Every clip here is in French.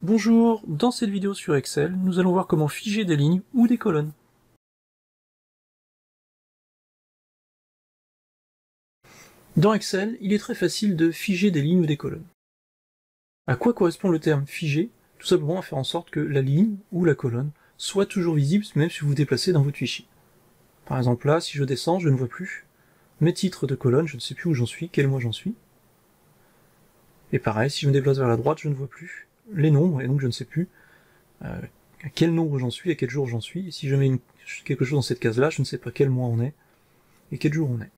Bonjour, dans cette vidéo sur Excel, nous allons voir comment figer des lignes ou des colonnes. Dans Excel, il est très facile de figer des lignes ou des colonnes. À quoi correspond le terme figer? Tout simplement à faire en sorte que la ligne ou la colonne soit toujours visible même si vous vous déplacez dans votre fichier. Par exemple là, si je descends, je ne vois plus mes titres de colonne, je ne sais plus où j'en suis, quel mois j'en suis. Et pareil, si je me déplace vers la droite, je ne vois plus les nombres, et donc je ne sais plus à quel nombre j'en suis, à quel jour j'en suis. Et si je mets quelque chose dans cette case-là, je ne sais pas quel mois on est, et quel jour on est.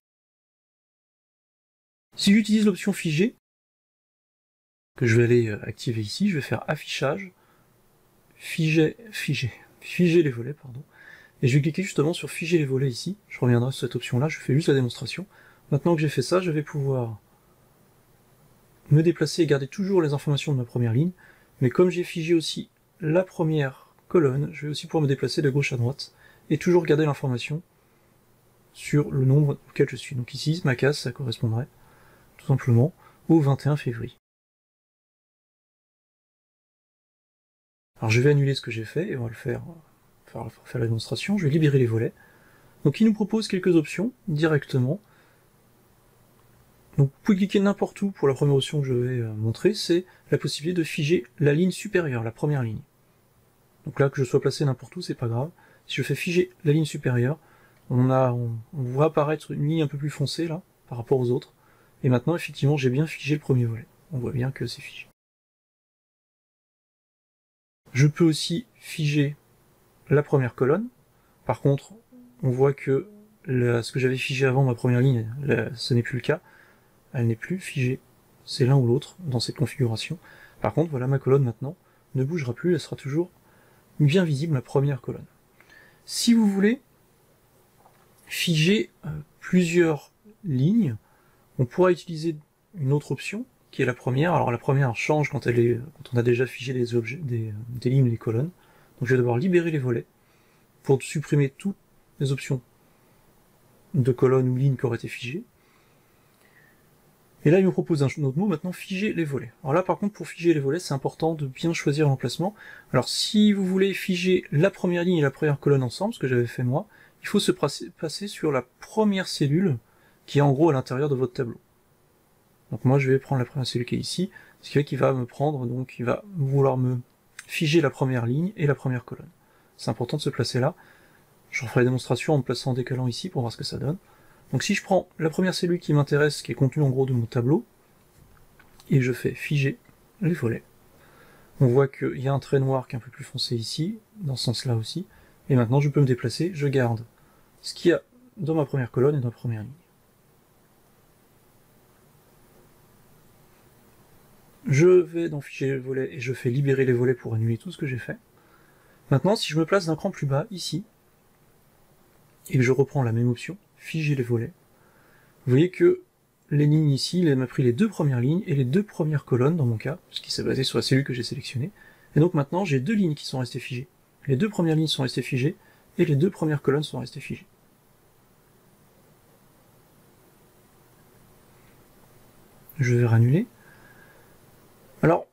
Si j'utilise l'option figer, que je vais aller activer ici, je vais faire affichage, figer les volets, pardon, et je vais cliquer justement sur figer les volets ici, je reviendrai sur cette option-là, je fais juste la démonstration. Maintenant que j'ai fait ça, je vais pouvoir me déplacer et garder toujours les informations de ma première ligne, mais comme j'ai figé aussi la première colonne, je vais aussi pouvoir me déplacer de gauche à droite, et toujours garder l'information sur le nombre auquel je suis. Donc ici, ma case, ça correspondrait tout simplement au 21 février. Alors je vais annuler ce que j'ai fait, et on va le faire la démonstration. Je vais libérer les volets. Donc il nous propose quelques options directement. Donc vous pouvez cliquer n'importe où pour la première option que je vais montrer, c'est la possibilité de figer la ligne supérieure, la première ligne. Donc là, que je sois placé n'importe où, c'est pas grave. Si je fais figer la ligne supérieure, on voit apparaître une ligne un peu plus foncée là, par rapport aux autres. Et maintenant, effectivement, j'ai bien figé le premier volet. On voit bien que c'est figé. Je peux aussi figer la première colonne. Par contre, on voit que ce que j'avais figé avant ma première ligne, ce n'est plus le cas. Elle n'est plus figée. C'est l'un ou l'autre dans cette configuration. Par contre, voilà, ma colonne maintenant ne bougera plus, elle sera toujours bien visible, ma première colonne. Si vous voulez figer plusieurs lignes, on pourra utiliser une autre option, qui est la première. Alors la première change quand on a déjà figé des lignes ou des colonnes. Donc je vais devoir libérer les volets pour supprimer toutes les options de colonnes ou lignes qui auraient été figées. Et là, il me propose un autre mot, maintenant, figer les volets. Alors là, par contre, pour figer les volets, c'est important de bien choisir l'emplacement. Alors, si vous voulez figer la première ligne et la première colonne ensemble, ce que j'avais fait moi, il faut se passer sur la première cellule, qui est en gros à l'intérieur de votre tableau. Donc moi, je vais prendre la première cellule qui est ici, ce qui fait qu'il va me prendre, donc il va vouloir me figer la première ligne et la première colonne. C'est important de se placer là. Je referai la démonstration en me plaçant en décalant ici pour voir ce que ça donne. Donc si je prends la première cellule qui m'intéresse, qui est contenue en gros de mon tableau, et je fais figer les volets, on voit qu'il y a un trait noir qui est un peu plus foncé ici, dans ce sens-là aussi, et maintenant je peux me déplacer, je garde ce qu'il y a dans ma première colonne et dans ma première ligne. Je vais dans figer les volets et je fais libérer les volets pour annuler tout ce que j'ai fait. Maintenant, si je me place d'un cran plus bas, ici, et que je reprends la même option, figer les volets, vous voyez que les lignes ici, il m'a pris les deux premières lignes et les deux premières colonnes dans mon cas, ce qui s'est basé sur la cellule que j'ai sélectionnée. Et donc maintenant, j'ai deux lignes qui sont restées figées. Les deux premières lignes sont restées figées et les deux premières colonnes sont restées figées. Je vais rannuler. Alors,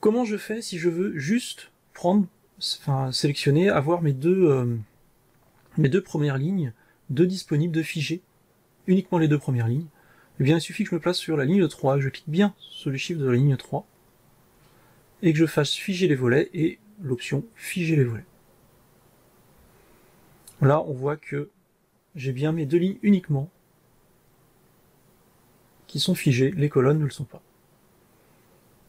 comment je fais si je veux juste sélectionner, avoir mes deux premières lignes de disponibles, de figées, uniquement les deux premières lignes? Eh bien, il suffit que je me place sur la ligne 3, je clique bien sur le chiffre de la ligne 3, et que je fasse figer les volets, et l'option figer les volets. Là, on voit que j'ai bien mes deux lignes uniquement qui sont figées, les colonnes ne le sont pas.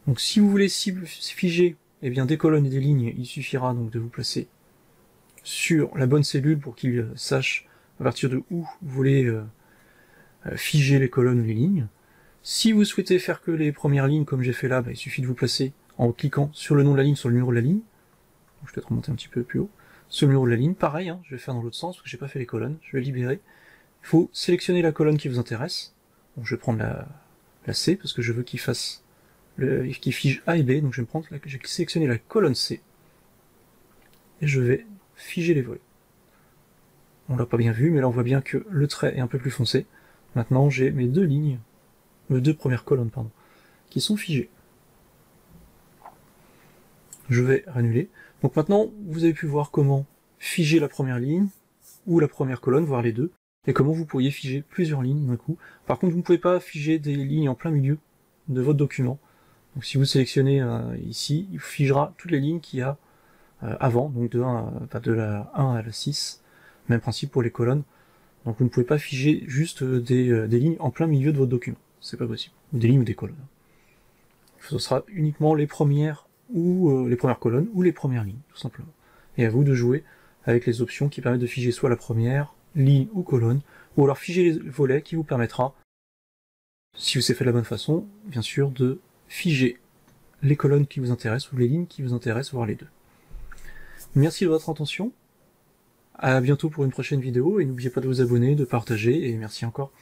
Donc si vous voulez figer eh bien, des colonnes et des lignes, il suffira donc de vous placer sur la bonne cellule pour qu'il sache à partir de où vous voulez figer les colonnes ou les lignes. Si vous souhaitez faire que les premières lignes, comme j'ai fait là, il suffit de vous placer en cliquant sur le nom de la ligne, sur le numéro de la ligne. Je vais peut-être remonter un petit peu plus haut. Sur le numéro de la ligne, pareil, je vais faire dans l'autre sens, parce que j'ai pas fait les colonnes, je vais libérer. Il faut sélectionner la colonne qui vous intéresse. Donc je vais prendre la C, parce que je veux qu'il fasse qui fige A et B, donc je vais sélectionner la colonne C, et je vais figer les volets. On l'a pas bien vu, mais là on voit bien que le trait est un peu plus foncé. Maintenant j'ai mes deux premières colonnes, qui sont figées. Je vais annuler. Donc maintenant, vous avez pu voir comment figer la première ligne, ou la première colonne, voire les deux, et comment vous pourriez figer plusieurs lignes d'un coup. Par contre, vous ne pouvez pas figer des lignes en plein milieu de votre document. Donc si vous sélectionnez ici, il figera toutes les lignes qu'il y a avant, donc de la 1 à la 6. Même principe pour les colonnes. Donc vous ne pouvez pas figer juste des lignes en plein milieu de votre document. C'est pas possible. Ou des lignes ou des colonnes. Ce sera uniquement les premières ou les premières colonnes ou les premières lignes, tout simplement. Et à vous de jouer avec les options qui permettent de figer soit la première ligne ou colonne, ou alors figer les volets qui vous permettra, si c'est fait de la bonne façon, bien sûr, de figer les colonnes qui vous intéressent ou les lignes qui vous intéressent, voire les deux. Merci de votre attention, à bientôt pour une prochaine vidéo, et n'oubliez pas de vous abonner, de partager, et merci encore.